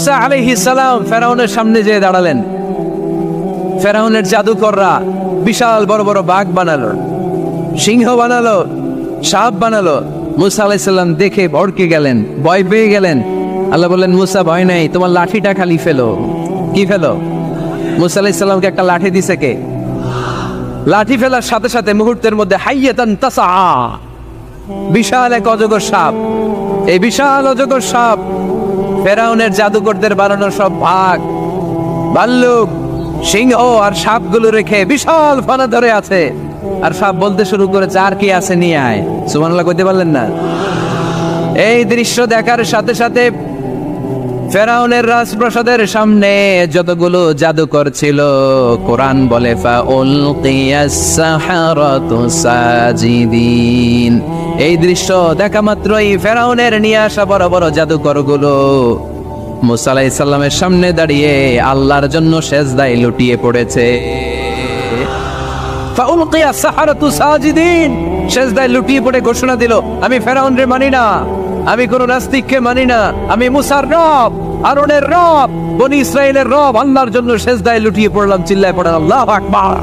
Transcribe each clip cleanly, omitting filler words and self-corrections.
মুসা আলাইহিস সালাম ফেরাউনের সামনে যেয়ে দাঁড়ালেন। ফেরাউনের জাদুকররা বিশাল বড় বড় বাঘ বানালো, সিংহ বানালো, সাপ বানালো। মুসা আলাইহিস সালাম দেখে ভড়কে গেলেন, ভয় পেয়ে গেলেন। আল্লাহ বললেন, মুসা ভয় নাই, তোমার লাঠিটা খালি ফেলো। কি ফেলো? মুসা আলাইহিস সালামকে একটা লাঠি দিছে কে? লাঠি ফেলার সাথে সাথে মুহূর্তের মধ্যে হাইয়াতান তাসআ, বিশাল এক অজগর সাপ। এই বিশাল অজগর সাপ ফেরাউনের জাদুকরদের বানানো সব বাঘ, ভাল্লুক, সিংহ আর সাপগুলো রেখে বিশাল ফানা ধরে আছে। আর সাপ বলতে শুরু করেছে, আর কি আছে নিয়ে আয়। সুবহানাল্লাহ কইতে পারলেন না? এই দৃশ্য দেখার সাথে সাথে ফেরাউনের রাজপ্রাসাদের সামনে যতগুলো জাদুকর ছিল, কোরআন বলে ফাউলকিয়াস সাহারাতু সাজিদিন। এই দৃশ্য দেখা মাত্রই ফেরাউনের নিয়ে আসা বড় বড় জাদুকরগুলো মুসা আলাইহিস সালামের সামনে দাঁড়িয়ে আল্লাহর জন্য সেজদায় লুটিয়ে পড়েছে। ফাউলকিয়াস সাহারাতু সাজিদিন, সেজদায় লুটিয়ে পড়ে ঘোষণা দিল, আমি ফেরাউনরে মানি না, আমি কোন নাস্তিককে মানি না, আমি মুসার রব, হারুনের রব, বনি ইসরাইলের রব, আল্লাহর জন্য সেজদায় লুটিয়ে পড়লাম। চিল্লায় পড়েন আল্লাহু আকবার।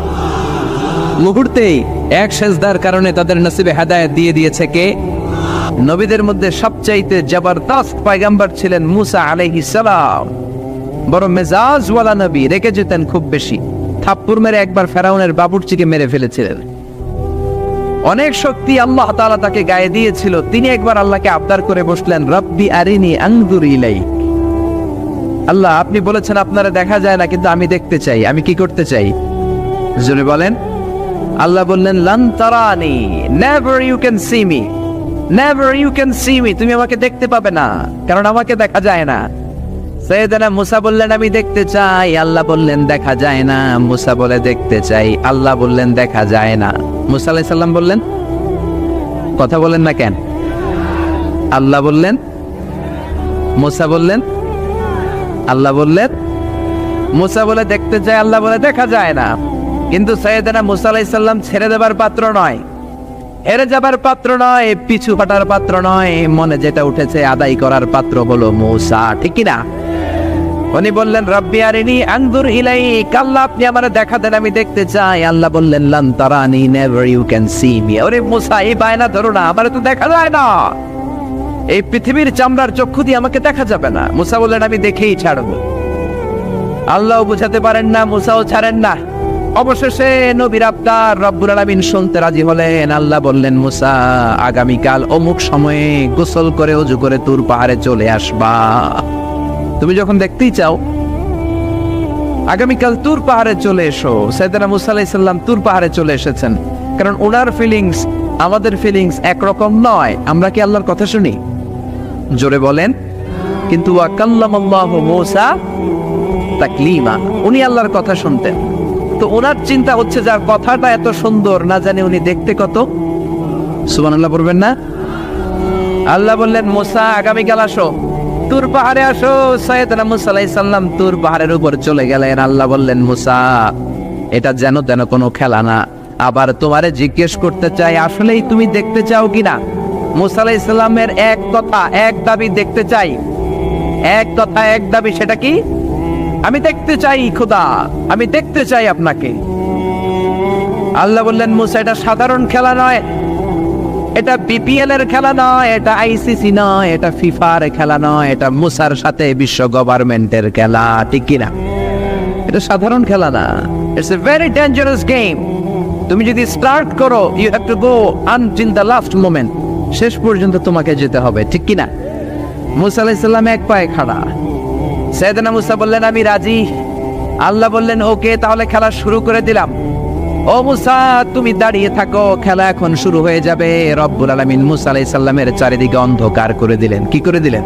মুহূর্তেই এক সেজদার কারণে তাদের নসিবে হেদায়েত দিয়ে দিয়েছে কে? নবীদের মধ্যে সবচাইতে জবরদস্ত পয়গম্বর ছিলেন মুসা আলাইহিস সালাম। বড় মেজাজওয়ালা নবী, রেখে যেতেন খুব বেশি। থাপ্পড় মেরে একবার ফেরাউনের বাবুর্চিকে মেরে ফেলেছিলেন। অনেক শক্তি আল্লাহ তাআলা তাকে গায়ে দিয়েছিল। তিনি একবার আল্লাহকে আবদার করে বসলেন, রব্বি আরিনি আনজুর ইলাইক। আল্লাহ, আপনি বলেছেন আপনারা দেখা যায় না, কিন্তু আমি দেখতে চাই। আমি কি করতে চাই? জোরে বলেন। আল্লাহ বললেন, লান তারানি, never you can see me, never you can see me. তুমি আমাকে দেখতে পাবে না, কারণ আমাকে দেখা যায় না। সাইয়েদনা মুসা বললেন, আমি দেখতে চাই। আল্লাহ বললেন, দেখা যায় না। মুসা বলে, দেখতে চাই। আল্লাহ বললেন, দেখা যায় না। মুসা আলাইহিস সালাম বললেন, কথা বলেন না কেন? আল্লাহ বললেন, মুসা বললেন, আল্লাহ বললেন। মুসা বলে দেখতে চাই, আল্লাহ বলে দেখা যায় না। কিন্তু সাইয়েদনা মুসা আলাইহিস সালাম ছেড়ে দেবার পাত্র নয়, হেরে যাবার পাত্র নয়, পিছু হটার পাত্র নয়। মনে যেটা উঠেছে আদায় করার পাত্র হলো মুসা, ঠিক কি না? উনি বললেন, রব্বি আরিনি আনজুর ইলাইক। আল্লাহ, আপনি আমারে দেখা দেন, আমি দেখতে চাই। আল্লাহ বললেন, লান তারানি, never you can see me. ওরে মুসা, এই বায়না ধরো না, আমারে তো দেখা যায় না। এই পৃথিবীর চামড়ার চক্ষু দিয়ে আমাকে দেখা যাবে না। মুসা বললেন, আমি দেখেই ছাড়বো। আল্লাহও বুঝাতে পারেন না, মুসাও ছাড়েন না। অবশেষে নবীর আবদার রব্বুল আলামিন শুনতে রাজি হলেন। আল্লাহ বললেন, মুসা, আগামীকাল অমুক সময়ে গোসল করে ওযু করে তুর পাহাড়ে চলে আসবা। তুমি যখন দেখতেই চাও, আগামীকাল তুর পাহাড়ে চলে এসো। সাইয়েদনা মুসা আলাইহিস সালাম তুর পাহাড়ে চলে এসেছেন, কারণ ওনার ফিলিংস আমাদের ফিলিংস একরকম নয়। আমরা কি আল্লাহর কথা শুনি? জোরে বলেন। কিন্তু ওয়া কাল্লামাল্লাহু মুসা তাকলিমা, উনি আল্লাহর কথা শুনতেন। তো ওনার চিন্তা হচ্ছে, যার কথাটা এত সুন্দর, না জানি উনি দেখতে কত। সুবহানাল্লাহ বলবেন না? আল্লাহ বললেন, মুসা, আগামীকাল আসো, তুর পাহাড়ে আসো। সাইয়েদনা মুসা আলাইহিস সালাম তুর পাহাড়ের উপর চলে গেলেন। আল্লাহ বললেন, মুসা, এটা যেন তেন কোনো খেলা না। আবার তোমারে জিজ্ঞেস করতে চাই, আসলেই তুমি দেখতে চাও কিনা? মুসা আলাইহিস সালামের এক কথা এক দাবি, দেখতে চাই। এক কথা এক দাবি, সেটা কি? আমি দেখতে চাই খোদা, আমি দেখতে চাই আপনাকে। আল্লাহ বললেন, মুসা, এটা সাধারণ খেলা নয়, এটা বিপিএল এর খেলা নয়, এটা আইসিসি নয়, এটা ফিফার খেলা নয়, এটা মুসার সাথে বিশ্ব গভর্নমেন্টের খেলা, ঠিক কিনা? এটা সাধারণ খেলা না। It's a very dangerous game. তুমি যদি স্টার্ট করো, you have to go until the last moment. শেষ পর্যন্ত তোমাকে যেতে হবে, ঠিক কিনা? মুসা আলাইহিস সালাম এক পায়ে খাড়া। সাইয়েদনা মুসা বললেন, আমি রাজি। আল্লাহ বললেন, ওকে, তাহলে খেলা শুরু করে দিলাম। ও মুসা, তুমি দাঁড়িয়ে থাকো, খেলা এখন শুরু হয়ে যাবে। রব্বুল আলামিন মুসা আলাইহিস সালামের চারিদিকে অন্ধকার করে দিলেন। কি করে দিলেন?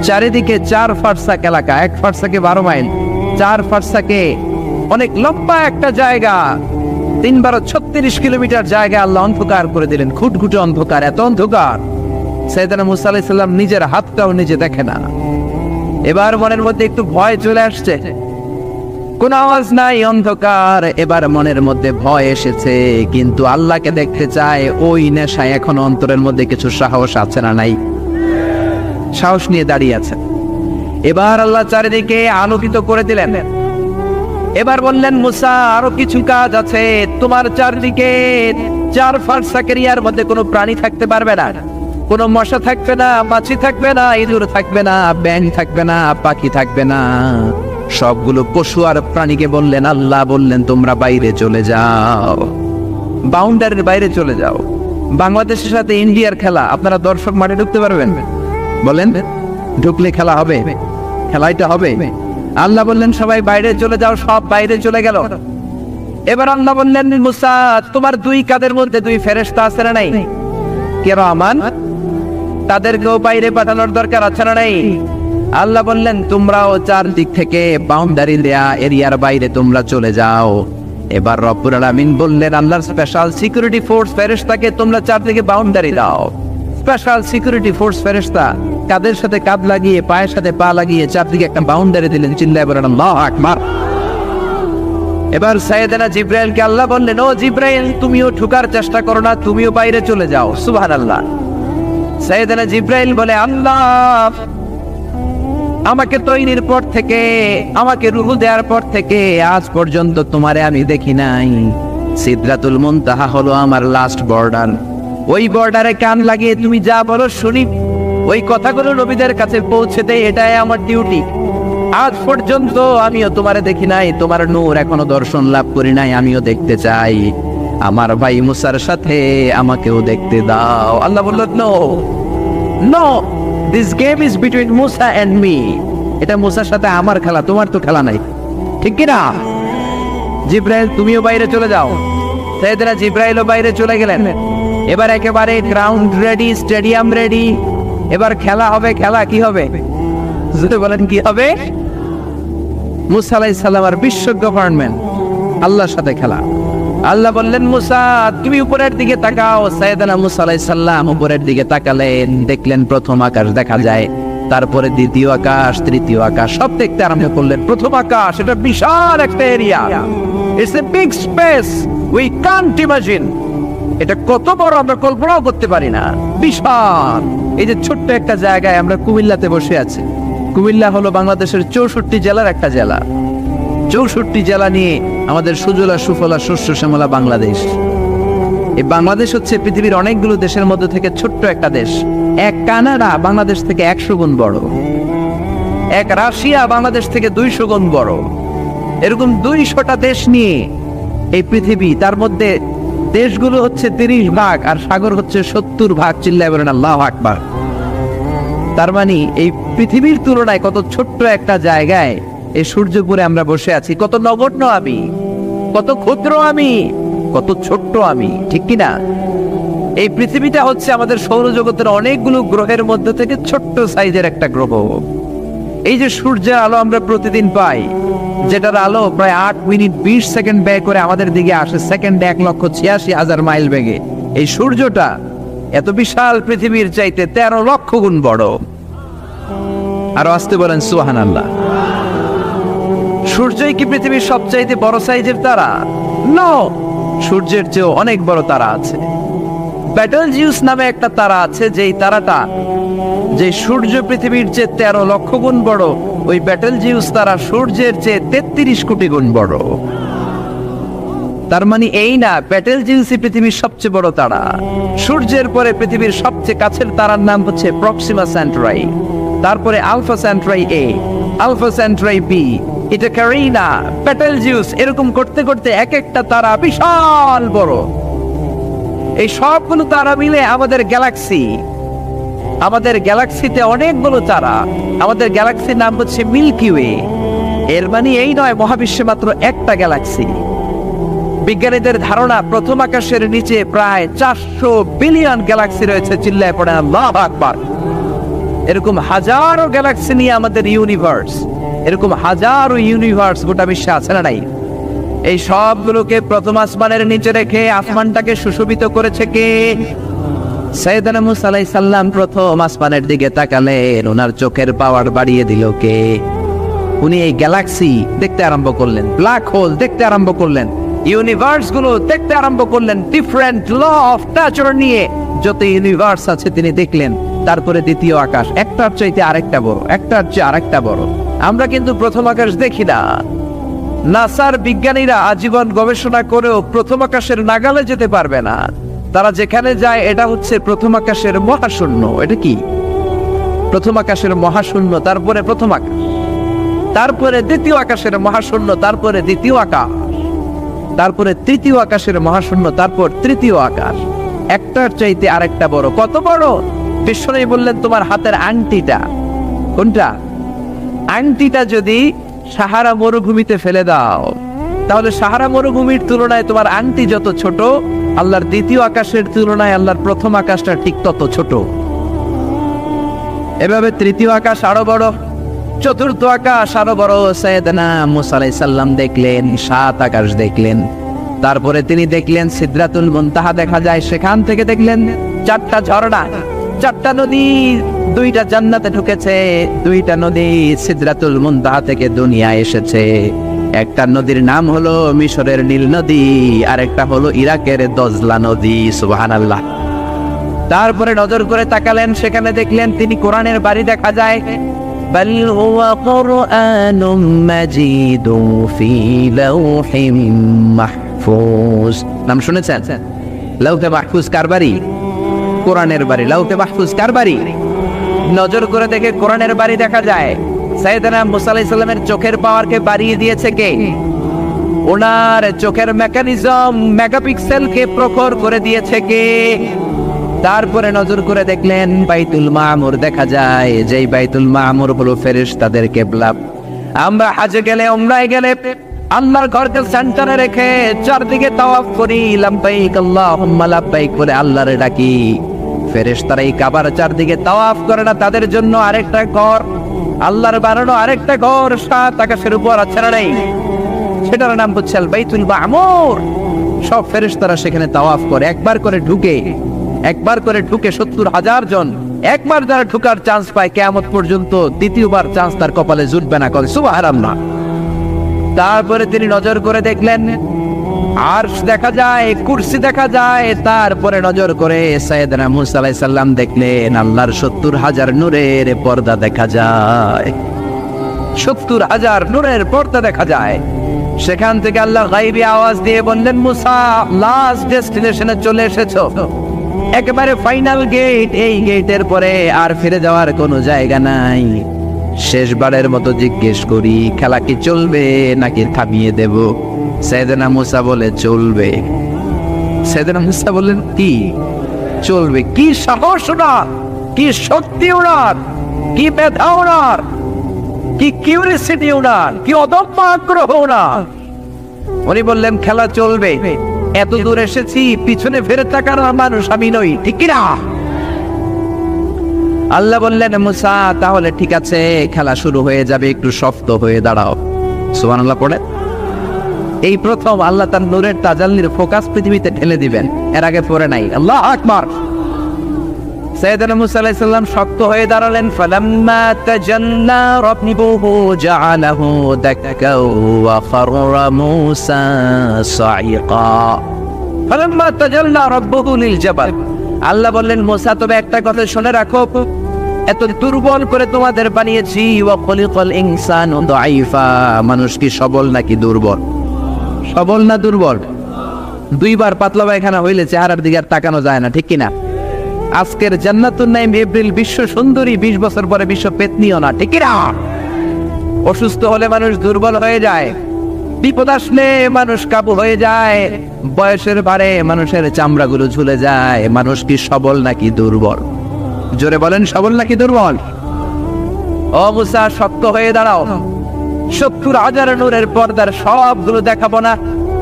চারিদিকে 4 ফারসাক এলাকা, 1 ফারসাকে 12 মাইল, 4 ফারসাকে অনেক লম্বা একটা জায়গা, 3 × 36 কিলোমিটার জায়গা আল্লাহ অন্ধকার করে দিলেন। খুটখুটে অন্ধকার, এত অন্ধকার সাইয়েদনা মুসা আলাইহিস সালাম নিজের হাতটাও নিজে দেখে না। এবার মনের মধ্যে একটু ভয় চলে আসছে, কোন আওয়াজ নাই, অন্ধকার। এবার মনের মধ্যে ভয় এসেছে, কিন্তু আল্লাহকে দেখতে চায়। ওই নেশায় এখন অন্তরের মধ্যে কিছু সাহস আছে না নাই? সাহস নিয়ে দাঁড়িয়ে আছে। এবার আল্লাহ চারিদিকে আলোকিত করে দিলেন। এবার বললেন, মুসা আরো কিছু কাজ আছে, তোমার চারদিকে 4 ফারসাক এরিয়ার মধ্যে কোনো প্রাণী থাকতে পারবে না, কোনো মশা থাকবে না, মাছি থাকবে না, ইঁদুর থাকবে না, ব্যাঙ থাকবে না, পাখি থাকবে না। সবগুলো পশু আর প্রাণীকে বললেন, আল্লাহ বললেন তোমরা বাইরে চলে যাও, বাউন্ডারির বাইরে চলে যাও। বাংলাদেশের সাথে ইন্ডিয়ার খেলা, আপনারা দর্শক মাঠে ঢুকতে পারবেন? বলেন, ঢুকলে খেলা হবে? খেলাইটা হবে? আল্লাহ বললেন সবাই বাইরে চলে যাও, সব বাইরে চলে গেল। এবার আল্লাহ বললেন, মুসা তোমার 2 কাঁধের মধ্যে 2 ফেরেশতা আছে না নাই? কিরামান, তাদেরকেও বাইরে পাঠানোর দরকার আছে না নাই? আল্লাহ বললেন তোমরাও 4 দিক থেকে বাউন্ডারি দেয়া এরিয়ার বাইরে তোমরা চলে যাও। এবার রব্বুল আলামিন বললেন, আল্লাহর স্পেশাল সিকিউরিটি ফোর্স ফেরেশতাকে তোমরা 4 দিকে বাউন্ডারি দাও। স্পেশাল সিকিউরিটি ফোর্স ফেরেশতা কাদের সাথে কাঁধ লাগিয়ে, পায়ের সাথে পা লাগিয়ে 4 দিকে একটা বাউন্ডারি দিলেন। চিল্লায়ে বলেন আল্লাহু আকবার। এবার সাইয়েদনা জিবরাইলকে আল্লাহ বললেন, ও জিবরাইল তুমিও ঢোকার চেষ্টা করো না, তুমিও বাইরে চলে যাও। সুবহানাল্লাহ। সাইয়েদনা জিবরাইল বলে, আল্লাহ আমাকে তৈরির পর থেকে, আমাকে রূহ দেওয়ার পর থেকে আজ পর্যন্ত তোমারে আমি দেখি নাই। সিদরাতুল মুনতাহা হলো আমার লাস্ট বর্ডার। ওই বর্ডারে কান লাগিয়ে তুমি যা বলো শুনি, ওই কথাগুলো নবীদের কাছে পৌঁছে দেয়, এটাই আমার ডিউটি। আজ পর্যন্ত আমিও তোমারে দেখি নাই, তোমার নূর এখনো দর্শন লাভ করি নাই, আমিও দেখতে চাই। আমার ভাই মুসার সাথে আমাকেও দেখতে দাও। আল্লাহ বলল, no no, this game is between Musa and me. এটা মুসার সাথে আমার খেলা, তোমার তো খেলা নাই, ঠিক কি না? জিব্রাইল তুমিও বাইরে চলে যাও। সাইয়েদনা জিব্রাইলও বাইরে চলে গেলেন। এবার একেবারে গ্রাউন্ড রেডি, স্টেডিয়াম রেডি। এবার খেলা হবে। খেলা কি হবে? যদি বলেন কি হবে? মুসা আলাইহিস সালাম আর বিশ্ব গভর্নমেন্ট, আল্লাহর সাথে খেলা। আল্লাহ বললেন, মুসা তুমি উপরের দিকে তাকাও। সাইয়েদনা মুসা আলাইহিস সালাম উপরের দিকে তাকালেন, দেখলেন প্রথম আকাশ দেখা যায়, তারপরে দ্বিতীয় আকাশ, তৃতীয় আকাশ, সব দেখতে আরম্ভ করলেন। প্রথম আকাশ, এটা বিশাল একটা area, it's a big space, we can't imagine. এটা কত বড় আমরা কল্পনাও করতে পারি না, বিশাল। এই যে ছোট্ট একটা জায়গায় আমরা কুমিল্লাতে বসে আছি। কুমিল্লা হলো বাংলাদেশের 64 জেলার একটা জেলা। 64 জেলা নিয়ে আমাদের সুজলা সুফলা শস্য শ্যামলা বাংলাদেশ। এই বাংলাদেশ হচ্ছে পৃথিবীর অনেকগুলো দেশের মধ্যে থেকে ছোট্ট একটা দেশ। এক কানাডা বাংলাদেশ থেকে 100 গুণ বড়, এক রাশিয়া বাংলাদেশ থেকে 200 গুণ বড়। এরকম 200টা দেশ নিয়ে এই পৃথিবী, তার মধ্যে দেশগুলো হচ্ছে 30 ভাগ আর সাগর হচ্ছে 70 ভাগ। চিল্লায়ে বলেন আল্লাহু আকবার। তার মানে এই পৃথিবীর তুলনায় কত ছোট্ট একটা জায়গায় এই সূর্যপুরে আমরা বসে আছি। কত নগণ্য আমি, কত ক্ষুদ্র আমি, কত ছোট্ট আমি, ঠিক কিনা? এই পৃথিবীটা হচ্ছে আমাদের সৌরজগতের অনেকগুলো গ্রহের মধ্যে থেকে ছোট্ট সাইজের একটা গ্রহ। এই যে সূর্যের আলো আমরা প্রতিদিন পাই, যেটার আলো প্রায় 8 মিনিট 20 সেকেন্ড ব্যয় করে আমাদের দিকে আসে, সেকেন্ডে 1,86,000 মাইল বেগে। এই সূর্যটা এত বিশাল পৃথিবীর চাইতে 13 লক্ষ গুণ বড়। আরো আসতে বলেন সুবহানাল্লাহ। সূর্যই কি পৃথিবীর সবচাইতে বড় সাইজের তারা? নো, সূর্যের চেয়েও অনেক বড় তারা আছে। ব্যাটেলজিউস নামে একটা তারা আছে, যেই তারাটা, যে সূর্য পৃথিবীর চেয়ে 13 লক্ষ গুণ বড়, ওই ব্যাটেলজিউস তারা সূর্যের চেয়ে 33 কোটি গুণ বড়। তার মানে এই না ব্যাটেলজিউসই পৃথিবীর সবচেয়ে বড় তারা। সূর্যের পরে পৃথিবীর সবচেয়ে কাছের তারার নাম হচ্ছে প্রক্সিমা সেন্টরাই, তারপরে আলফা সেন্টরাই এ, আলফা সেন্টরাই বি, এটা ক্যারিনা, ব্যাটেলজিউস, এরকম করতে করতে এক একটা তারা বিশাল বড়। এই সবগুলো তারা মিলে আমাদের গ্যালাক্সি। আমাদের গ্যালাক্সিতে অনেকগুলো তারা। আমাদের গ্যালাক্সির নাম হচ্ছে মিল্কি ওয়ে। এর মানে এই নয় মহাবিশ্বে মাত্র একটা গ্যালাক্সি। বিজ্ঞানীদের ধারণা প্রথম আকাশের নিচে প্রায় 400 বিলিয়ন গ্যালাক্সি রয়েছে। চিল্লায় পড়ে আল্লাহু আকবার। এরকম হাজারো গ্যালাক্সি নিয়ে আমাদের ইউনিভার্স, এরকম হাজারো ইউনিভার্স গোটা বিশ্বে আছে না নাই? এই সবগুলোকে প্রথম আসমানের নিচে রেখে আসমানটাকে সুশোভিত করেছে কে? সাইয়েদনা মুসা আলাইহিস সালাম প্রথম আসমানের দিকে তাকালেন, ওনার চোখের পাওয়ার বাড়িয়ে দিল কে? উনি এই গ্যালাক্সি দেখতে আরম্ভ করলেন, ব্ল্যাক হোল দেখতে আরম্ভ করলেন, ইউনিভার্স গুলো দেখতে আরম্ভ করলেন। ডিফারেন্ট ল অফ নেচার নিয়ে যত ইউনিভার্স আছে তিনি দেখলেন। তারপরে দ্বিতীয় আকাশ, একটার চাইতে আরেকটা বড়, একটার চেয়ে আরেকটা বড়। আমরা কিন্তু প্রথম আকাশ দেখি না। নাসার বিজ্ঞানীরা আজীবন গবেষণা করেও প্রথম আকাশের নাগালে যেতে পারবে না। তারা যেখানে যায় এটা হচ্ছে প্রথম আকাশের মহাশূন্য। এটা কি? প্রথম আকাশের মহাশূন্য, তারপরে প্রথম আকাশ, তারপরে দ্বিতীয় আকাশের মহাশূন্য, তারপরে দ্বিতীয় আকাশ, তারপরে তৃতীয় আকাশের মহাশূন্য, তারপর তৃতীয় আকাশ। একটার চাইতে আরেকটা বড়। কত বড়? বিশ্বনবী বললেন তোমার হাতের আংটিটা। কোনটা? আংটিটা যদি সাহারা মরুভূমিতে ফেলে দাও, তাহলে সাহারা মরুভূমির তুলনায় তোমার আংটি যত ছোট, আল্লাহর দ্বিতীয় আকাশের তুলনায় আল্লাহর প্রথম আকাশটা ঠিক তত ছোট। এভাবে তৃতীয় আকাশ আরো বড়, চতুর্থ আকাশ আরো বড়। সাইয়েদনা মুসা আলাইহিস সালাম দেখলেন 7 আকাশ দেখলেন। তারপরে তিনি দেখলেন সিদরাতুল মুনতাহা দেখা যায়, সেখান থেকে দেখলেন 4টা ঝর্ণা, 4টা নদী, 2টা জান্নাতে ঢুকেছে, 2টা নদী সিদরাতুল মুনতাহা থেকে দুনিয়ায় এসেছে। একটা নদীর নাম হলো মিশরের নীল নদী, আর একটা হলো ইরাকের দজলা নদী। সুবহানাল্লাহ। তারপরে নজর করে তাকালেন, সেখানে দেখলেন তিনি কোরআনের বাড়ি দেখা যায়। বাল হুয়া কুরআনুম মাজিদুন ফি লাওহিম মাহফুজ। নাম শুনেছেন? লাওহে মাহফুজ কার বাড়ি? কোরআনের বাড়ি। লাওহে মাহফুজ কার বাড়ি? নজর করে দেখে কোরআনের বাড়ি দেখা যায়। সাইয়েদনা মুসা আলাইহিস সালামের চোখের পাওয়ারকে বাড়িয়ে দিয়েছে কে? ওনার চোখের মেকানিজম, মেগাপিক্সেলকে প্রখর করে দিয়েছে কে? তারপরে নজর করে দেখলেন বাইতুল মামুর দেখা যায়, যেই বাইতুল মামুর হলো ফেরেশতাদের কিবলা। আমরা হজে গেলে, উমরায় গেলে আল্লাহর ঘরকে সেন্টারে রেখে চারদিকে তাওয়াফ করি, লাব্বাইক আল্লাহুম্মা লাব্বাইক বলে আল্লাহরে ডাকি। ফেরেশতারা এই কাবার চারদিকে তাওয়াফ করে না, তাদের জন্য আরেকটা ঘর, আল্লাহর বানানো আরেকটা ঘর 7 আকাশের উপর আছে না নাই? সেটার নাম হচ্ছে আল বাইতুল মামুর। সব ফেরেশতারা সেখানে তাওয়াফ করে, একবার করে ঢুকে 70,000 জন। একবার যারা ঢুকার চান্স পায় কিয়ামত পর্যন্ত দ্বিতীয়বার চান্স তার কপালে জুটবে না। করে সুবহানাল্লাহ। তারপরে তিনি নজর করে দেখলেন আরশ দেখা যায়, কুরসি দেখা যায়। তারপরে নজর করে সাইয়েদনা মুসা আলাইহিস সালাম দেখলেন আল্লাহর 70,000 নূরের পর্দা দেখা যায়। 70,000 নূরের পর্দা দেখা যায়। সেখান থেকে আল্লাহ গায়বী আওয়াজ দিয়ে বললেন, মুসা লাস্ট ডেস্টিনেশনে চলে এসেছো, একেবারে ফাইনাল গেট। এই গেটের পরে আর ফিরে যাওয়ার কোনো জায়গা নাই। শেষবারের মতো জিজ্ঞেস করি, খেলা কি চলবে নাকি থামিয়ে দেব? সাইয়েদনা মুসা বলে চলবে। সাইয়েদনা মুসা বললেন কি চলবে? কি সাহস ওনার, কি শক্তি ওনার, কি মেধা ওনার, কি কিউরিসিটি ওনার, কি অদম্য আগ্রহ ওনার। উনি বললেন খেলা চলবে। এত দূর এসেছি, পিছনে ফিরে তাকার মানুষ আমি নই, ঠিক কিনা? আল্লাহ বললেন মুসা তাহলে ঠিক আছে, খেলা শুরু হয়ে যাবে, একটু শক্ত হয়ে দাঁড়াও। সুবহানাল্লাহ পড়ে। এই প্রথম আল্লাহ তার নূরের তাজাল্লির ফোকাস পৃথিবীতে ঢেলে দিবেন, এর আগে পড়ে নাই। আল্লাহু আকবার। সাইয়েদনা মুসা আলাইহিস সালাম শক্ত হয়ে দাঁড়ালেন। ফালাম্মা তাজাল্লা রাব্বুহু জাআলাহু দাক্কা ওয়া খাররা মুসা সাইকা। ফালাম্মা তাজাল্লা রাব্বুহু লিল জাবাল। আল্লাহ বললেন মুসা তবে একটা কথা শুনে রাখো, এত দুর্বল করে তোমাদের বানিয়েছি। ওয়া খলিকাল ইনসানু দাঈফা। মানুষ কি সবল নাকি দুর্বল? সবল না দুর্বল? 2 বার পাতলা পায়খানা হইলে চেহারার দিকে আর তাকানো যায় না, ঠিক কিনা? আজকের জান্নাতুন নাইম এপ্রিল বিশ্ব সুন্দরী, 20 বছর পরে বিশ্ব পেতনিও না, ঠিক কিনা? অসুস্থ হলে মানুষ দুর্বল হয়ে যায়, বিপদ আসলে মানুষ কাবু হয়ে যায়, বয়সের ভারে মানুষের চামড়াগুলো ঝুলে যায়। মানুষ কি সবল নাকি দুর্বল? জোরে বলেন, সবল নাকি দুর্বল? ও মুসা শক্ত হয়ে দাঁড়াও। 70,000 নূরের পর্দার সবগুলো দেখাবো না,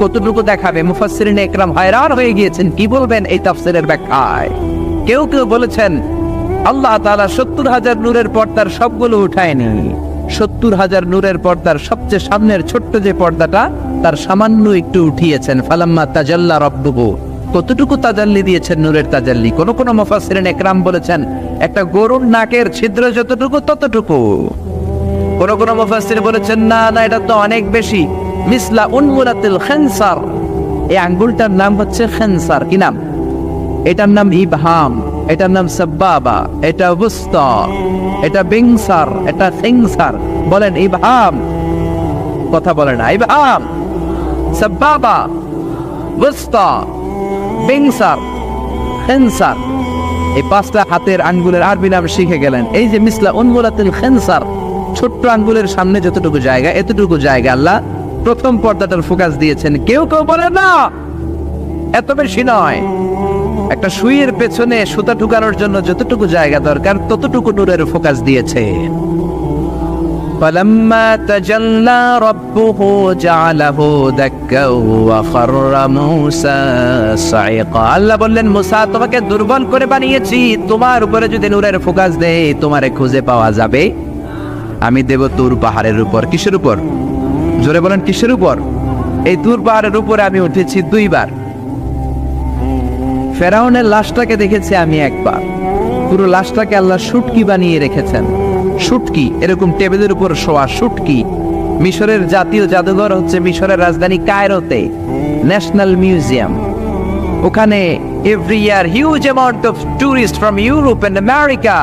কতটুকু দেখাবে? মুফাসসিরিনে ইকরাম হায়রান হয়ে গিয়েছেন, কি বলবেন এই তাফসীরের ব্যাখ্যায়। কেউ কেউ বলেছেন আল্লাহ তাআলা 70,000 নূরের পর্দার সবগুলো উঠায়নি। 70,000 নূরের পর্দার সবচেয়ে সামনের ছোট্ট যে পর্দাটা, তার সামান্য একটু উঠিয়েছেন। ফালাম্মা তাজাল্লা রাব্বুহু। কতটুকু তাজাল্লি দিয়েছেন নূরের তাজাল্লি? কোন কোন মুফাসসিরিনে ইকরাম বলেছেন একটা গরুর নাকের ছিদ্র যতটুকু ততটুকু। কোন কোন মুফাসসির বলেছেন না না, এটা তো অনেক বেশি। মিসলা উনমুরাতিল খিনসার। এই আঙ্গুলটার নাম হচ্ছে খিনসার। কি নাম? এটার নাম ইবহাম। এটার নাম সাব্বাবা, এটা বুস্তা, এটা বিংসার, এটা সিংসার। বলেন ইবহাম, কথা বলেন না, ইবহাম, সাব্বাবা, বুস্তা, বিংসার, খিনসার। এই পাঁচটা হাতের আঙ্গুলের আরবি নাম শিখে গেলেন। এই যে মিসলা উনমুলাতিল খিনসার, ছোট্ট আঙ্গুলের সামনে যতটুকু জায়গা, এতটুকু জায়গা আল্লাহ প্রথম পর্দাটার ফোকাস দিয়েছেন। কেউ কেউ বলে না এত বেশি নয়, একটা সুইয়ের পেছনে সুতা ঢুকানোর জন্য যতটুকু জায়গা দরকার ততটুকু নূরের ফোকাস দিয়েছে। فَلَمَّا تَجَلَّى رَبُّهُ جَعَلَهُ دَكًّا وَخَرَّ مُوسَى صَعِقًا। আল্লাহ বললেন, মুসা তোমাকে দুর্বল করে বানিয়েছি, তোমার উপরে যদি নূরের ফোকাস দেই তোমারে খুঁজে পাওয়া যাবে। আমি দেব তুর পাহাড়ের উপর। কিসের উপর? জোরে বলেন, কিসের উপর? এই তুর পাহাড়ের উপরে আমি উঠেছি দুইবার। ফেরাউনের লাশটাকে দেখেছি আমি একবার। পুরো লাশটাকে আল্লাহ শুটকি বানিয়ে রেখেছেন। শুটকি, এরকম টেবিলের উপর শোয়া শুটকি। মিশরের জাতীয় জাদুঘর হচ্ছে মিশরের রাজধানী কায়রোতে, ন্যাশনাল মিউজিয়াম। ওখানে every year huge amount of tourist from Europe and America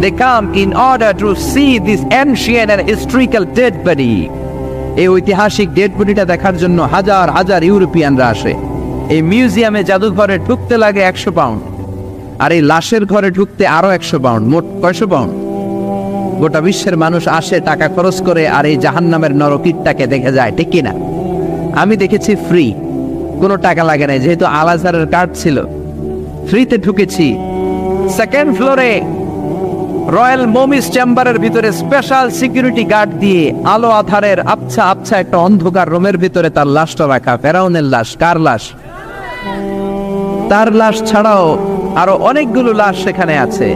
they come in order to see this ancient and historical dead body. এই ঐতিহাসিক ডেড বডিটা দেখার জন্য হাজার হাজার ইউরোপিয়ানরা আসে। এই মিউজিয়ামে জাদুঘরে ঢুকতে লাগে 100 পাউন্ড, আর এই লাশের ঘরে ঢুকতে আরো 100 পাউন্ড, মোট 500 পাউন্ড। গোটা বিশ্বের মানুষ আসে টাকা খরচ করে আর এই জাহান্নামের নরকীটটাকে দেখে যায়, ঠিক কিনা? আমি দেখেছি ফ্রি, কোনো টাকা লাগে না, যেহেতু আল আজহারের কার্ড ছিল, ফ্রিতে ঢুকেছি। সেকেন্ড ফ্লোরে রয়্যাল মমিস চেম্বারের ভিতরে স্পেশাল সিকিউরিটি গার্ড দিয়ে আলো আধারের আবছা আবছা একটা অন্ধকার রুমের ভিতরে তার লাশটা রাখা। ফেরাউনের লাশ। কার লাশ? তার লাশ ছাড়াও আরো অনেকগুলো লাশ সেখানে আছে,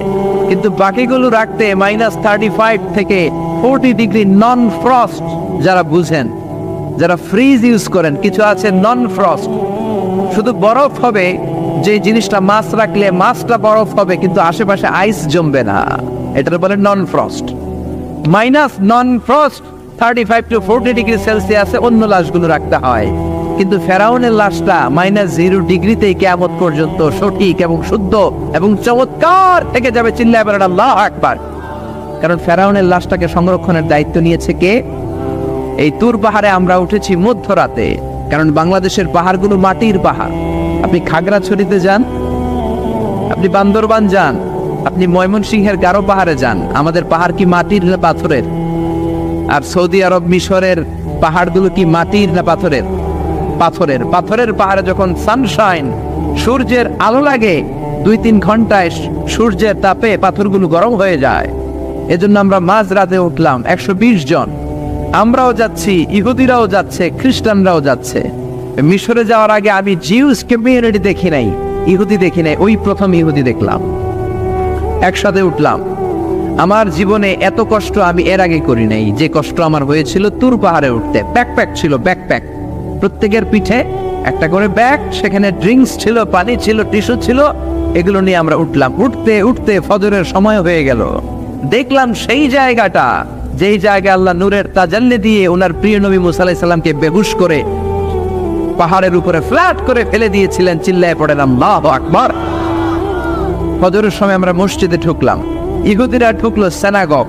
কিন্তু বাকিগুলো রাখতে -35 থেকে 40 ডিগ্রি নন ফ্রস্ট। যারা বুঝেন, যারা ফ্রিজ ইউজ করেন, কিছু আছে নন ফ্রস্ট, শুধু বরফ হবে, যে জিনিসটা মাছ রাখলে মাছটা বরফ হবে কিন্তু আশেপাশে আইস জমবে না, এটার বলে non frost. Non frost 35 to 40 degree সেলসিয়াসে অন্য লাশগুলো রাখতে হয়, কিন্তু ফেরাউনের লাশটা -0 ডিগ্রিতেই কিয়ামত পর্যন্ত সঠিক এবং শুদ্ধ এবং চমৎকার থেকে যাবে। চিল্লায় বলেন আল্লাহু আকবার। কারণ ফেরাউনের লাশটাকে সংরক্ষণের দায়িত্ব নিয়েছে কে? এই তুর পাহাড়ে আমরা উঠেছি মধ্যরাতে, কারণ বাংলাদেশের পাহাড়গুলো মাটির পাহাড়। আপনি খাগড়াছড়িতে যান, আপনি বান্দরবান যান, আপনি ময়মনসিংহের গারো পাহাড়ে যান, আমাদের পাহাড় কি মাটির না পাথরের? আর সৌদি আরব মিশরের পাহাড়গুলো কি মাটির না পাথরের? পাথরের। পাথরের পাহাড়ে যখন সানশাইন, সূর্যের আলো লাগে, 2-3 ঘন্টায় সূর্যের তাপে পাথরগুলো গরম হয়ে যায়। এজন্য আমরা মাঝ রাতে উঠলাম, 120 জন। আমরাও যাচ্ছি, ইহুদিরাও যাচ্ছে, খ্রিস্টানরাও যাচ্ছে। মিশরে যাওয়ার আগে আমি জিউস কমিউনিটি দেখি নাই, ইহুদি দেখি নাই, ওই প্রথম ইহুদি দেখলাম। একসাথে উঠলাম। আমার জীবনে এত কষ্ট আমি এর আগে করি নাই, যে কষ্ট আমার হয়েছিল তুর পাহাড়ে উঠতে। ব্যাকপ্যাক ছিল, ব্যাকপ্যাক, প্রত্যেকের পিঠে একটা করে ব্যাগ, সেখানে ড্রিঙ্কস ছিল, পানি ছিল, টিস্যু ছিল, এগুলো নিয়ে আমরা উঠলাম। উঠতে উঠতে ফজরের সময় হয়ে গেল। দেখলাম সেই জায়গাটা, যেই জায়গায় আল্লাহ নূরের তাজাল্লি দিয়ে ওনার প্রিয় নবী মুসা আলাইহিস সালামকে বেহুশ করে পাহাড়ের উপরে ফ্ল্যাট করে ফেলে দিয়েছিলেন। চিল্লায় পড়েন আল্লাহু আকবার। ফজরের সময় আমরা মসজিদে ঢুকলাম। ইহুদিরা ঢুকলো সিনাগগ,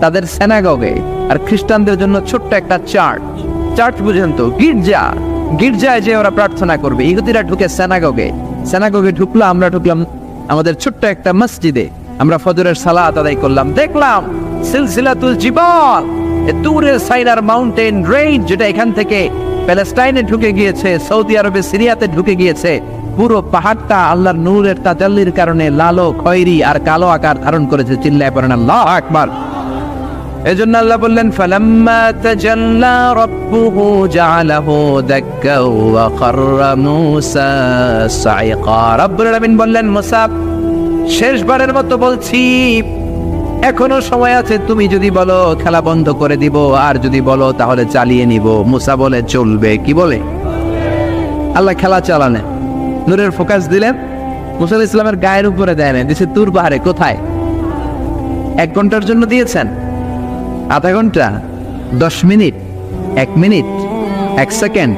তাদের সিনাগগে, আর খ্রিস্টানদের জন্য ছোট্ট একটা চার্চ। চার্চ বুঝেন তো, গির্জা। গির্জায় যে ওরা প্রার্থনা করবে। ইহুদিরা ঢুকে সিনাগগে। সিনাগগে ঢুকলো, আমরা ঢুকলাম আমাদের ছোট্ট একটা মসজিদে। আমরা ফজরের সালাত আদায় করলাম। দেখলাম সিলসিলাতুল জিবাল, তুরের সাইনার মাউন্টেন রেঞ্জ, যেটা এখান থেকে প্যালেস্টাইনে ঢুকে গিয়েছে, সৌদি আরবে, সিরিয়াতে ঢুকে গিয়েছে। পুরো পাহাড়টা আল্লাহর নূরের তাজাল্লির কারণে লালো, খয়েরি আর কালো আকার ধারণ করেছে। চিল্লায় পড়েন আল্লাহু আকবার। এজন্য আল্লাহ বললেন, ফালাম্মা তাজাল্লা রাব্বুহু জাআলাহু দাক্কা ওয়া খাররা মূসা সাইকা। রব্বুল আলামিন বললেন, মুসা শেষবারের মতো বলছি, এখনো সময় আছে, তুমি যদি বলো খেলা বন্ধ করে দিব, আর যদি বলো তাহলে চালিয়ে নিব। মুসা বলে চলবে। কি বলে? আল্লাহ খেলা চালানে, নূরের ফোকাস দিলেন। মুসা আলাইহিস সালামের গায়ের উপরে দেয় না, দিছে তুর পাহাড়ে। কোথায়? 1 ঘন্টার জন্য দিয়েছেন, আধা ঘন্টা, 10 মিনিট, 1 মিনিট, 1 সেকেন্ড,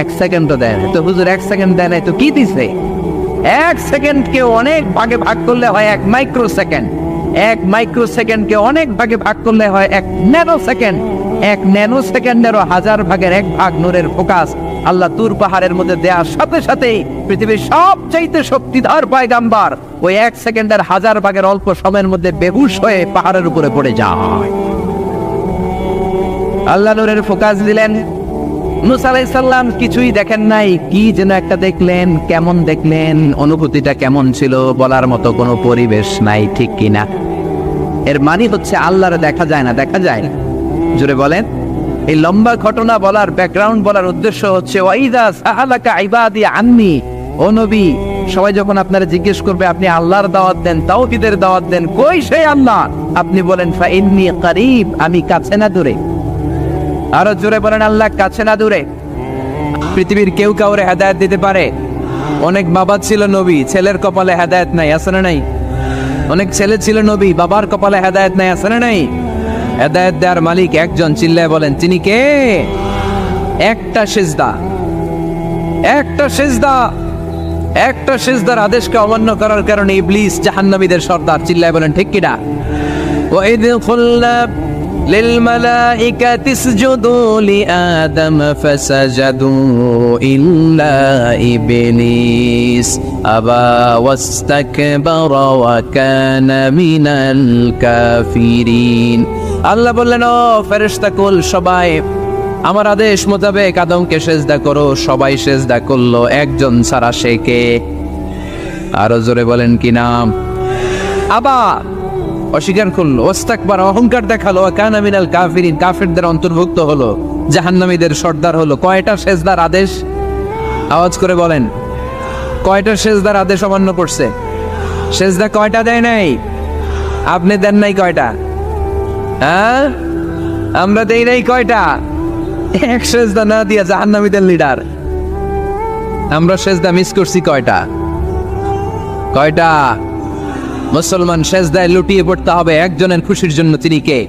1 সেকেন্ডও দেয় না। তো হুজুর 1 সেকেন্ড দেয় নাই তো কি দিছে? এক সেকেন্ডকে অনেক ভাগে ভাগ করলে হয় 1 মাইক্রো সেকেন্ড, 1 মাইক্রো সেকেন্ডকে অনেক ভাগে ভাগ করলে হয় 1 ন্যানো সেকেন্ড, 1 ন্যানো সেকেন্ডেরও 1000 ভাগের 1 ভাগ নূরের ফোকাস আল্লাহ তুর পাহাড়ের মধ্যে দেওয়ার সাথে সাথেই পৃথিবীর সবচাইতে শক্তিধর পয়গাম্বার ওই 1 সেকেন্ডের 1000 ভাগের অল্প সময়ের মধ্যে বেহুশ হয়ে পাহাড়ের উপরে পড়ে যায়। আল্লাহ নূরের ফোকাস দিলেন। মুসা আলাইহিস সালাম কিছুই দেখেন নাই, কি যেন একটা দেখলেন। কেমন দেখলেন, অনুভূতিটা কেমন ছিল বলার মতো কোনো পরিবেশ নাই, ঠিক কিনা? এর মানে হচ্ছে আল্লাহরে দেখা যায় না, দেখা যায় না। জোরে বলেন। এই লম্বা ঘটনা বলার, ব্যাকগ্রাউন্ড বলার উদ্দেশ্য হচ্ছে ওয়াইদা সাআলাকা ইবাদি আন্নি, ও নবী, সবাই যখন আপনারা জিজ্ঞেস করবে আপনি আল্লাহর দাওয়াত দেন, তাওহীদের দাওয়াত দেন, কই সেই আল্লাহ? আপনি বলেন ফা ইন্নী করিব, আমি কাছে না দূরে। আরো জোরে বলেন আল্লাহ কাছে না দূরে। পৃথিবীর কেউ কাউরে হেদায়েত দিতে পারে? অনেক বাবা ছিল নবী, ছেলের কপালে হেদায়েত নাই, আছে না নাই? অনেক ছেলে ছিল নবী, বাবার কপালে হেদায়েত নাই, আছে না নাই? হেদায়েত দেওয়ার মালিক একজন, চিল্লায় বলেন তিনি কে? একটা সিজদা, একটা সিজদা, একটা সিজদার আদেশকে অমান্য করার কারণে ইবলিস জাহান্নামীদের সর্দার, চিল্লায় বলেন ঠিক কিনা? ওয়াইদ কুল্লা للملائكة اسجدوا لآدم فسجدوا إلا إبليس أبى واستكبر وكان من الكافرين। আল্লাহ বললেন, ও ফেরেশতা কুল সবাই আমার আদেশ মোতাবেক আদমকে সেজদা করো। সবাই সেজদা করলো, একজন ছাড়া, সে কে? আরো জোরে বলেন কি নাম? আবার অস্বীকার করলো, ওয়াস্তাকবার, অহংকার দেখালো, কানা মিনাল কাফিরিন, কাফিরদের অন্তর্ভুক্ত হলো, জাহান্নামীদের সর্দার হলো। কয়টা সেজদার আদেশ? আওয়াজ করে বলেন, কয়টা সেজদার আদেশ অমান্য করছে? সেজদা কয়টা দেয় নাই? আপনি দেন নাই কয়টা? হ্যাঁ, আমরা দেই নাই কয়টা? এক সেজদা না দিয়া জাহান্নামীদের লিডার। আমরা সেজদা মিস করছি কয়টা? কয়টা? মুসলমান সেজদায় লুটিয়ে পড়তে হবে একজনের খুশির জন্য, তিনি কে?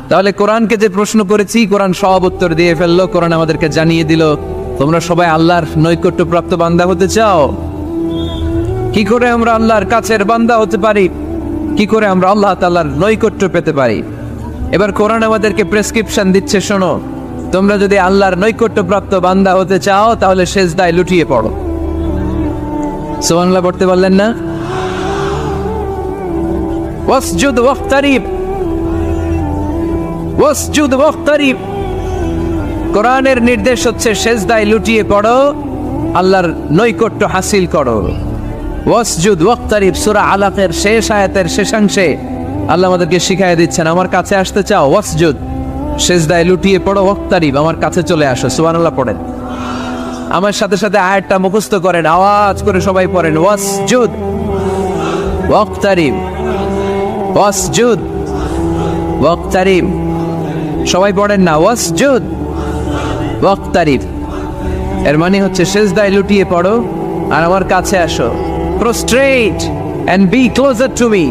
তাহলে কোরআনকে যে প্রশ্ন করেছি, কোরআন সব উত্তর দিয়ে ফেললো। কোরআন আমাদেরকে জানিয়ে দিল, তোমরা সবাই আল্লাহর নৈকট্যপ্রাপ্ত বান্দা হতে চাও? কি করে আমরা আল্লাহর কাছের বান্দা হতে পারি? কি করে আমরা আল্লাহ তাআলার নৈকট্য পেতে পারি? এবার কোরআন আমাদেরকে প্রেসক্রিপশন দিচ্ছে, শোনো, তোমরা যদি আল্লাহর নৈকট্যপ্রাপ্ত বান্দা হতে চাও তাহলে সেজদায় লুটিয়ে পড়ো। সুবহানাল্লাহ পড়তে পারলেন না? ওয়াসজুদ ওয়াক্তারিব, ওয়াসজুদ ওয়াক্তারিব। কোরআনের নির্দেশ হচ্ছে সেজদায় লুটিয়ে পড়ো, আল্লাহর নৈকট্য হাসিল করো। ওয়াসজুদ ওয়াক্তারিব, সূরা আলাকের শেষ আয়াতের শেষাংশে আল্লাহ আমাদেরকে শিখাইয়ে দিচ্ছেন, আমার কাছে আসতে চাও, ওয়াসজুদ, সেজদায় লুটিয়ে পড়ো, ওয়াক্তারিব, আমার কাছে চলে আসো। সুবহানাল্লাহ পড়েন। আমার সাথে সাথে আয়াতটা মুখস্থ করেন, আওয়াজ করে সবাই পড়েন, ওয়াসজুদ ওয়াক্তারিব, ওয়াসজুদ ওয়াক্তারিব। সবাই পড়েন না, ওয়াসজুদ ওয়াক্তারিব। এর মানে হচ্ছে সেজদায় লুটিয়ে পড়ো আর আমার কাছে আসো। Prostrate and be closer to me.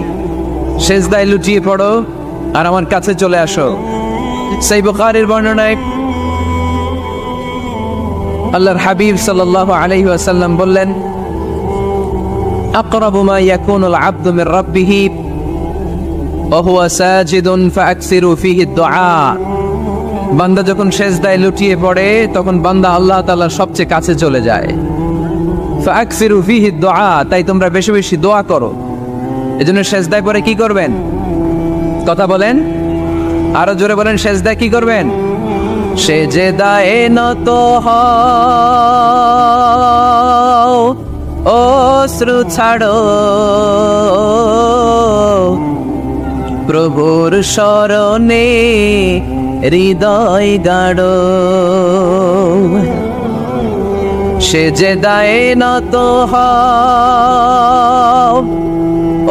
সেজদায় লুটিয়ে পড়ো আর আমার কাছে চলে আসো। সেই বুখারীর বর্ণনায় আল্লাহর হাবিব সাল্লাল্লাহু আলাইহি ওয়াসাল্লাম বললেন, আকরাবু মা ইয়াকুনুল আবদু মির রাব্বিহি ওয়া হুয়া সাজিদুন ফাআকসিরু ফীহি দুআ। বান্দা যখন সেজদায় লুটিয়ে পড়ে তখন বান্দা আল্লাহ তাআলার সবচেয়ে কাছে চলে যায়। ফাআকসিরু ফীহি দুআ, তাই তোমরা বেশি বেশি দোয়া করো। এজন্য সেজদায় পড়ে কি করবেন? কথা বলেন, আরো জোরে বলেন, সেজদায় কি করবেন? সেজদায়ে নত হও, অশ্রু ছাড়ো, প্রভুর শরণে হৃদয় গাড়ো। সেজদায়ে নত হও,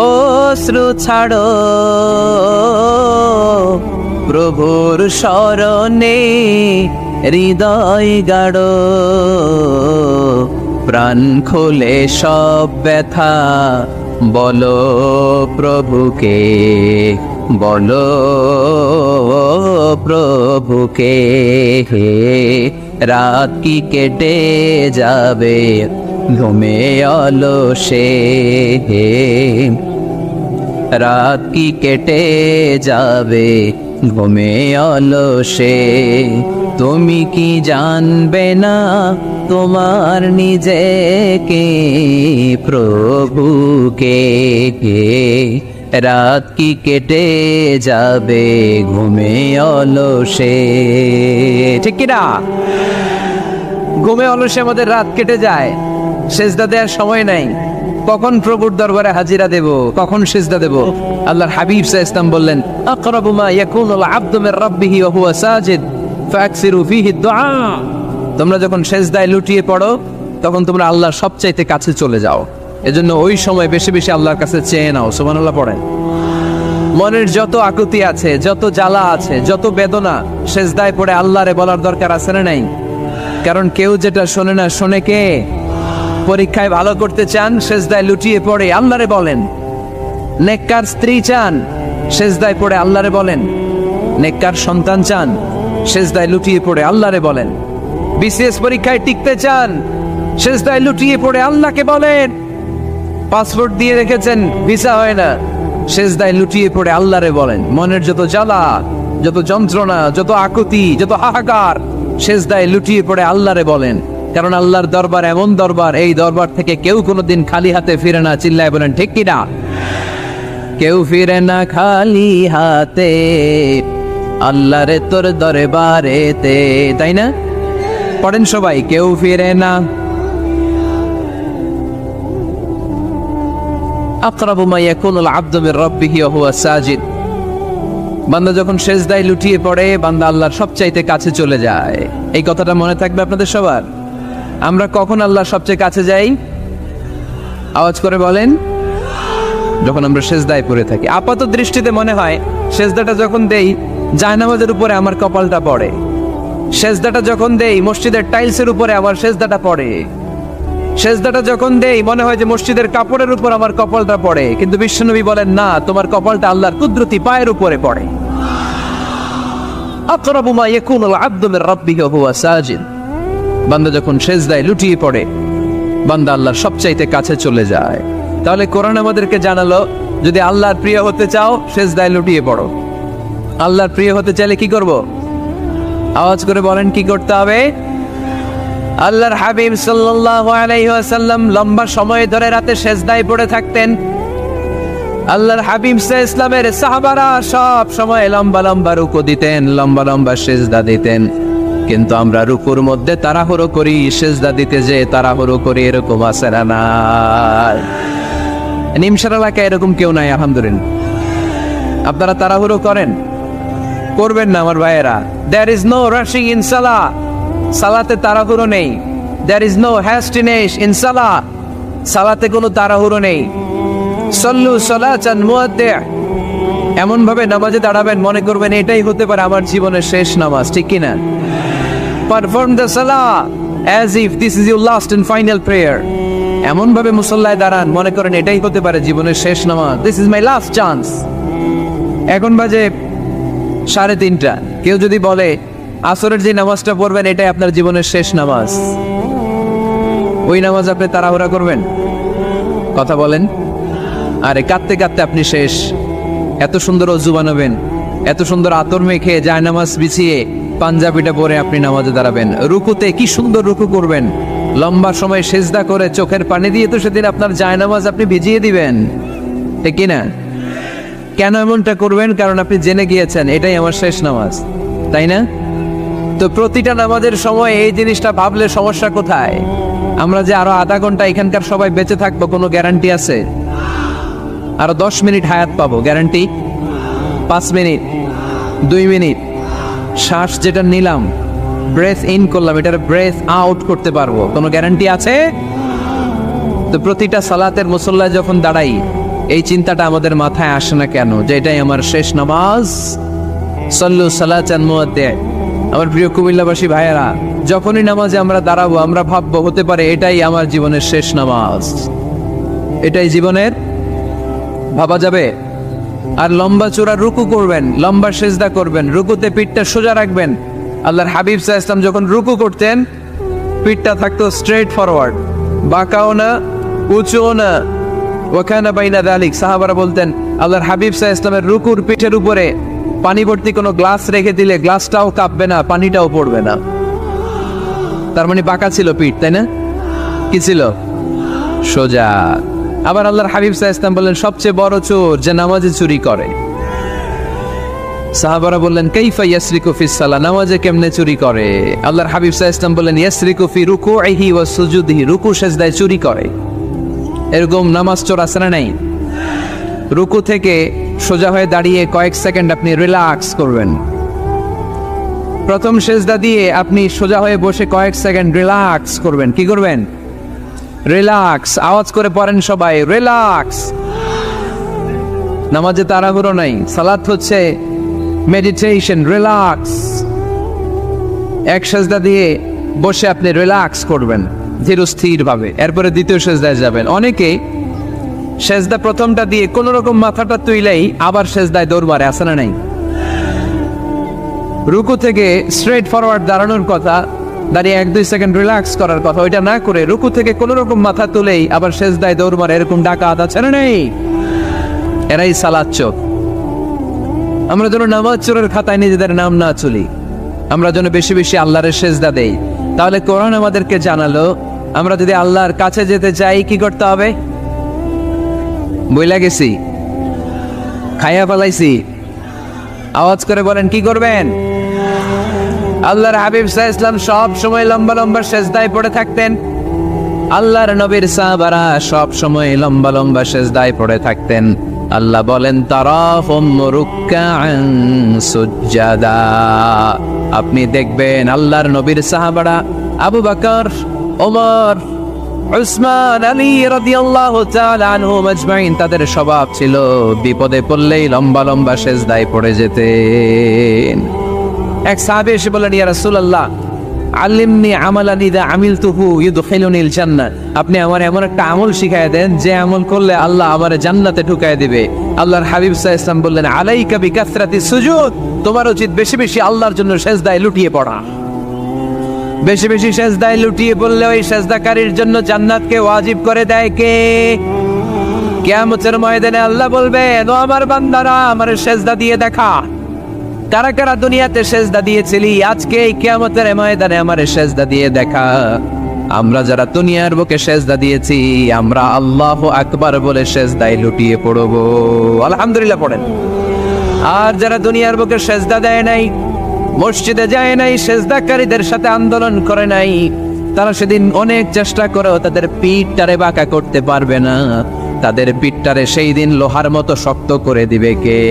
অশ্রু ছাড়ো, প্রভুর শরণে হৃদয় গাড়ো। প্রাণ খুলে সব ব্যথা বলো প্রভুকে, বলো প্রভুকে। রাত কি কেটে যাবে ঘুমে অলসে রাত কি কেটে যাবে ঘুমে অলসে, তুমি কি জানবে না তোমার নিজেকে প্রভুকে, রাত কি কেটে যাবে ঘুমে অলসে। ঠিক কিনা? ঘুমে অলসে আমাদের রাত কেটে যায়, সেজদা দেওয়ার সময় নাই। কখন প্রভুর দরবারে হাজিরা দেব, কখন সেজদা দেব? আল্লাহর হাবিব সাল্লাল্লাহু আলাইহি ওয়াসাল্লাম বললেন, আকরাবু মা ইয়াকুনুল আবদু মির রাব্বিহি ওয়া হুয়া সাজিদ ফাকসিরু ফীহি দুআ। তোমরা যখন সেজদায় লুটিয়ে পড়ো তখন তোমরা আল্লাহর সবচাইতে কাছে চলে যাও, এজন্য ওই সময় বেশি বেশি আল্লাহর কাছে চেয়ে নাও। সুবহানাল্লাহ পড়েন। মনের যত আকুতি আছে, যত জ্বালা আছে, যত বেদনা, সেজদায় পড়ে আল্লাহরে বলার দরকার আছে না নাই? কারণ কেউ যেটা শোনে না, শোনে কে? পরীক্ষায় ভালো করতে চান, সেজদায় লুটিয়ে পড়ে আল্লাহরে বলেন। নেককার স্ত্রী চান, সেজদায় পড়ে আল্লাহরে বলেন। নেককার সন্তান চান, সেজদায় লুটিয়ে পড়ে আল্লাহরে বলেন। বিসিএস পরীক্ষায় টিকতে চান, সেজদায় লুটিয়ে পড়ে আল্লাহকে বলেন। পাসপোর্ট দিয়ে রেখেছেন, ভিসা হয় না, সেজদায় লুটিয়ে পড়ে আল্লাহরে বলেন। মনের যত জ্বালা, যত যন্ত্রণা, যত আকুতি, যত হাহাকার, সেজদায় লুটিয়ে পড়ে আল্লাহরে বলেন। কারণ আল্লাহর দরবার এমন দরবার, এই দরবার থেকে কেউ কোনোদিন খালি হাতে ফিরে না। চিল্লায় বলেন ঠিক কিনা? কেউ ফিরে না খালি হাতে আল্লাহরে তোর দরবারেতে, তাই না? পড়েন সবাই, কেউ ফিরে না। আকরাবু মা ইয়াকুনুল আবদু মির রাব্বিহি ওয়া হুয়া সাজিদ। বান্দা যখন সেজদায় লুটিয়ে পড়ে, বান্দা আল্লাহর সবচাইতে কাছে চলে যায়। এই কথাটা মনে থাকবে আপনাদের সবার। আমরা কখন আল্লাহর সবচেয়ে কাছে যাই? আওয়াজ করে বলেন। যখন আমরা সেজদায় পড়ে থাকি। আপাত দৃষ্টিতে মনে হয় সেজদাটা যখন দেই জায়নামাজের উপরে আমার কপালটা পড়ে, সেজদাটা যখন দেই মসজিদের টাইলসের উপরে আমার সেজদাটা পড়ে, সেজদাটা যখন দেই মনে হয় যে মসজিদের কাপড়ের উপর আমার কপালটা পড়ে। কিন্তু বিশ্বনবী বলেন না, তোমার কপালটা আল্লাহর কুদরতি পায়ের উপরে পড়ে। আকরাবু মা ইয়াকুনুল আবদু মির রাব্বিহি ওয়া হুয়া সাজিদ। বান্দা যখন সেজদায় লুটিয়ে পড়ে, বান্দা আল্লাহর সবচাইতে কাছে চলে যায়। তাহলে কোরআন আমাদেরকে জানালো, যদি আল্লাহর প্রিয় হতে চাও সেজদায় লুটিয়ে পড়ো। আল্লাহর প্রিয় হতে চাইলে কি করব? আওয়াজ করে বলেন, কি করতে হবে? আল্লাহর হাবিব সাল্লাল্লাহু আলাইহি ওয়াসাল্লাম লম্বা সময় ধরে রাতে সেজদায় পড়ে থাকতেন। আল্লাহর হাবিব সাল্লাল্লাহু আলাইহি ওয়াসাল্লামের সাহাবারা সব সময় লম্বা লম্বা রুকু দিতেন, লম্বা লম্বা সেজদা দিতেন। কিন্তু আমরা রুকুর মধ্যে তাড়াহুড়ো করি, সেজদা দিতে যে তাড়াহুড়ো করি, এরকম আছে না? নিমসার এলাকায় এরকম কেউ নাই আলহামদুলিল্লাহ। আপনারা তাড়াহুড়ো করেন? করবেন না আমার ভাইয়েরা। There is no rushing in salah. সালাতে তাড়াহুড়ো নেই। There is no hastiness in salah. সালাতে কোনো তাড়াহুড়ো নেই। সল্লু সালাতান মুআদ্দি'। এমন ভাবে নামাজে দাঁড়াবেন মনে করবেন এটাই হতে পারে আমার জীবনের শেষ নামাজ, ঠিক কি না? Perform the salah as if this is your last and final prayer. এমন ভাবে মুসল্লায় দাঁড়ান মনে করেন এটাই হতে পারে জীবনের শেষ নামাজ। This is my last chance. এখন বাজে 3:30। কেউ যদি বলে আসরের যে নামাজটা পড়বেন এটাই আপনার জীবনের শেষ নামাজ, ওই নামাজ আপনি তাড়াহুড়া করবেন? কথা বলেন। আরে কাঁদতে কাঁদতে আপনি শেষ। এত সুন্দর ওযু বানাবেন, এত সুন্দর আতর মেখে জায়নামাজ বিছিয়ে পাঞ্জাবিটা পরে আপনি নামাজে দাঁড়াবেন। রুকুতে কি সুন্দর রুকু করবেন, লম্বা সময় সেজদা করে চোখের পানি দিয়ে তো সেদিন আপনার জায়নামাজ আপনি ভিজিয়ে দিবেন, ঠিক কি না? কেন এমনটা করবেন? কারণ আপনি জেনে গিয়েছেন এটাই আমার শেষ নামাজ, তাই না? তো প্রতিটা নামাজের সময় এই জিনিসটা ভাবলে সমস্যা কোথায়? আমরা যে আরো আধা ঘন্টা এখানকার সবাই বেঁচে থাকবো কোনো গ্যারান্টি আছে? আরো 10 মিনিট হায়াত পাবো, গ্যারান্টি? 5 মিনিট, 2 মিনিট, শ্বাস যেটা নিলাম, ব্রেথ ইন করলাম, এটার ব্রেথ আউট করতে পারবো, কোনো গ্যারান্টি আছে? তো প্রতিটা সালাতের মুসল্লায় যখন দাঁড়াই এই চিন্তাটা আমাদের মাথায় আসে না কেন যে এটাই আমার শেষ নামাজ? সল্লু সালাতান মুআদ্দি'। আমার প্রিয় কুমিল্লাবাসী ভাইয়েরা, যখনই নামাজে আমরা দাঁড়াবো আমরা ভাববো হতে পারে এটাই আমার জীবনের শেষ নামাজ, এটাই জীবনের, ভাবা যাবে? আর লম্বা চূড়া রুকু করবেন, লম্বা সেজদা করবেন, রুকুতে পিঠটা সোজা রাখবেন। আল্লাহর হাবিব সাল্লাল্লাহু আলাইহি ওয়াসাল্লাম যখন রুকু করতেন পিঠটা থাকতো স্ট্রেট ফরওয়ার্ড, বাঁকাও না, উঁচুও না, ওয়াকানা বাইনা যালিক। সাহাবারা বলতেন আল্লাহর হাবিব সাল্লাল্লাহু আলাইহি ওয়াসাল্লামের রুকুর পিঠের উপরে পানি ভর্তি কোনো গ্লাস রেখে দিলে গ্লাসটাও কাঁপবে না, পানিটাও পড়বে না। তার মানে বাঁকা ছিল পিঠ, তাই না? কি ছিল? সোজা। আবার আল্লাহর হাবিব সাল্লাল্লাহু আলাইহি ওয়াসাল্লাম বললেন সবচেয়ে বড় চোর যে নামাজে চুরি করে। সাহাবারা বললেন কাইফা ইয়াসরিকু ফিস সালাহ, নামাজে কেমনে চুরি করে? আল্লাহর হাবিব সাল্লাল্লাহু আলাইহি ওয়াসাল্লাম বললেন ইয়াসরিকু ফি রুকুইহি ওয়া সুজুদিহি, রুকু সেজদায় চুরি করে। এরকম নামাজ চোর আছে না নাই? রুকু থেকে সোজা হয়ে দাঁড়িয়ে কয়েক সেকেন্ড আপনি রিল্যাক্স করবেন। প্রথম সেজদা দিয়ে আপনি সোজা হয়ে বসে কয়েক সেকেন্ড রিল্যাক্স করবেন। কি করবেন? রিল্যাক্স। আওয়াজ করে পড়েন সবাই, রিল্যাক্স। নামাজে তাড়াহুড়ো নাই, সালাত হচ্ছে মেডিটেশন, রিল্যাক্স। এক সেজদা দিয়ে বসে আপনি রিল্যাক্স করবেন ধীরস্থির ভাবে, এরপরে দ্বিতীয় সেজদায় যাবেন। অনেকে সেজদা প্রথমটা দিয়ে কোন রকম মাথাটা তুইলেই আবার সেজদায় দৌড় মারে, আছে না নাই? রুকু থেকে স্ট্রেট ফরওয়ার্ড দাঁড়ানোর কথা, দাঁড়িয়ে 1-2 সেকেন্ড রিল্যাক্স করার কথা, ওইটা না করে রুকু থেকে কোন রকম মাথা তুলেই আবার সেজদায় দৌড় মারে, এরকম ডাকাত আছে না নাই? এরাই সালাত চোর। আমরা যেন নামাজ চোরের খাতায় নিজেদের নাম না চলি, আমরা যেন বেশি বেশি আল্লাহর সেজদা দেই। তাহলে কোরআন আমাদেরকে জানালো আমরা যদি আল্লাহর কাছে যেতে চাই কি করতে হবে? বইলা গেছি, খাইয়া ফেলাইছি, আওয়াজ করে বলেন কি করবেন? আল্লাহর হাবিব সাল্লাল্লাহু আলাইহি ওয়াসাল্লাম সব সময় লম্বা লম্বা সেজদায় পড়ে থাকতেন। আল্লাহর নবীর সাহাবারা সব সময় লম্বা লম্বা সেজদায় পড়ে থাকতেন। আল্লাহ বলেন তারাহুম রুকআন সুজদা, আপনি দেখবেন আল্লাহর নবীর সাহাবারা আবু বকর, ওমর, উসমান, আলী রাদিয়াল্লাহু তাআলা আনহুম আজমাইন, তাদের স্বভাব ছিল বিপদে পড়লেই লম্বা লম্বা সেজদায় পড়ে যেতেন। এক সাহাবী এসে বললেন ইয়া রাসূলুল্লাহ আল্লিমনি আমালান ইযা আমিলতুহু ইউদখিলুনিল জান্নাহ, আপনি আমার এমন একটা আমল শিখায় দেন যে আমল করলে আল্লাহ আমারে জান্নাতে ঢুকায় দিবে। আল্লাহর হাবিব সাল্লাল্লাহু আলাইহি ওয়াসাল্লাম বললেন আলাইকা বিকাসরাতিস সুজুদ, তোমার উচিত বেশি বেশি আল্লাহর জন্য সেজদায় লুটিয়ে পড়া। বেশি বেশি সেজদায় লুটিয়ে পড়লে ওই সেজদাকারীর জন্য জান্নাতকে ওয়াজিব করে দেয় কে? কিয়ামতের ময়দানে আল্লাহ বলবেন ও আমার বান্দারা আমার সেজদা দিয়ে দেখা, কারা কারা দুনিয়াতে সেজদা দিয়েছিলি, আজকে এই কিয়ামতের ময়দানে আমার সেজদা দিয়ে দেখা। আমরা যারা দুনিয়ার বুকে সেজদা দিয়েছি আমরা আল্লাহু আকবার বলে সেজদায় লুটিয়ে পড়ব, আলহামদুলিল্লাহ পড়েন। আর যারা দুনিয়ার বুকে সেজদা দেয় নাই, মসজিদে যায় নাই, সেজদাকারীদের সাথে আন্দোলন করে নাই, তারা সেদিন অনেক চেষ্টা করেও তাদের পিঠটারে বাঁকা করতে পারবে না। তাদের পিঠটারে সেই দিন লোহার মতো শক্ত করে দিবে কে?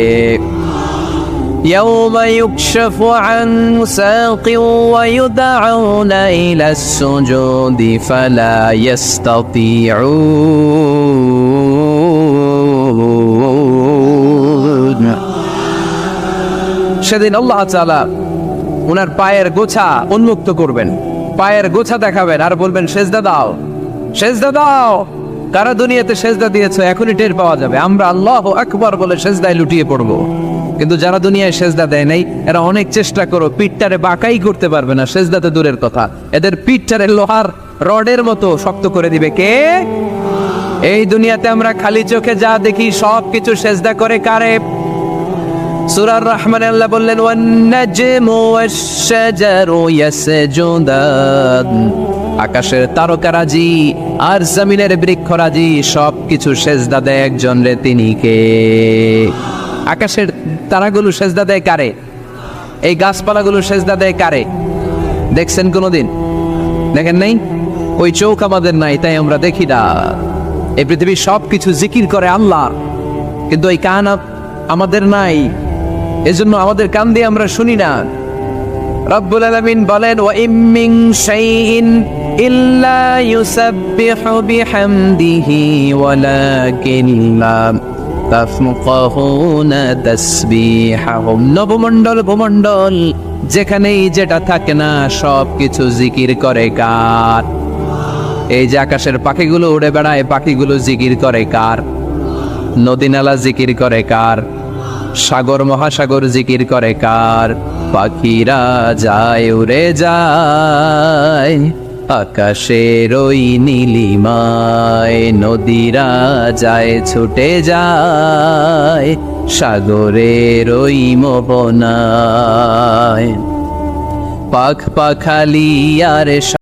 يوم يكشف عن ساق ويدعون إلى السجود فلا يستطيعون, সেদিন আল্লাহ তাআলা ওনার পায়ের গোছা উন্মুক্ত করবেন, পায়ের গোছা দেখাবেন আর বলবেন সেজদা দাও, সেজদা দাও। কারা দুনিয়াতে সেজদা দিয়েছো এখনই টের পাওয়া যাবে। আমরা আল্লাহু আকবার বলে সেজদায় লুটিয়ে পড়বো, কিন্তু যারা দুনিয়ায় সেজদা দেয় নাই এরা অনেক চেষ্টা করো পিঠটারে বাঁকাই করতে পারবে না, সেজদাতে দূরের কথা, এদের পিঠটারে লোহার রডের মতো শক্ত করে দিবে কে? এই দুনিয়াতে আমরা খালি চোখে যা দেখি সব কিছু সেজদা করে কারে? সূরা আর-রহমানে আল্লাহ বললেন ওয়ান নাজমু ওয়াশ-শাজারু ইয়াসজুদান, আকাশের তারকারাজি আর জমিনের বৃক্ষরাজি সব কিছু সেজদা দেয় একজন রে, তিনি কে? আকাশের তারাগুলো সেজদা দেয় কারে? এই গাছপালাগুলো সেজদা দেয় কারে? দেখছেন কোনোদিন? দেখেন নাই? ওই চোখ আমাদের নাই তাই আমরা দেখি না। এই পৃথিবীর সব কিছু জিকির করে আল্লাহ, কিন্তু এই কান আমাদের নাই, এজন্য আমাদের কান দিয়ে আমরা শুনি না। রব্বুল আলামিন বলেন ওয়া ইম মিন শাইইন ইল্লা ইউসাব্বিহু বিহামদিহি ওয়ালাকিন লা তাফকাহুনা তাসবিহাহুম, নবমণ্ডল ভূমণ্ডল যেখানেই যেটা থাকে না সব কিছু জিকির করে কার? এই যে আকাশের পাখিগুলো উড়ে বেড়ায়, পাখিগুলো জিকির করে কার? নদী নালা জিকির করে কার? সাগর মহাসাগর জিকির করে কার? পাখিরা যায় উড়ে যায় আকাশের ওই নীলিমায় নদীরা যায় ছুটে যায় সাগরের ওই মোহনায় পাখ পাখালি আর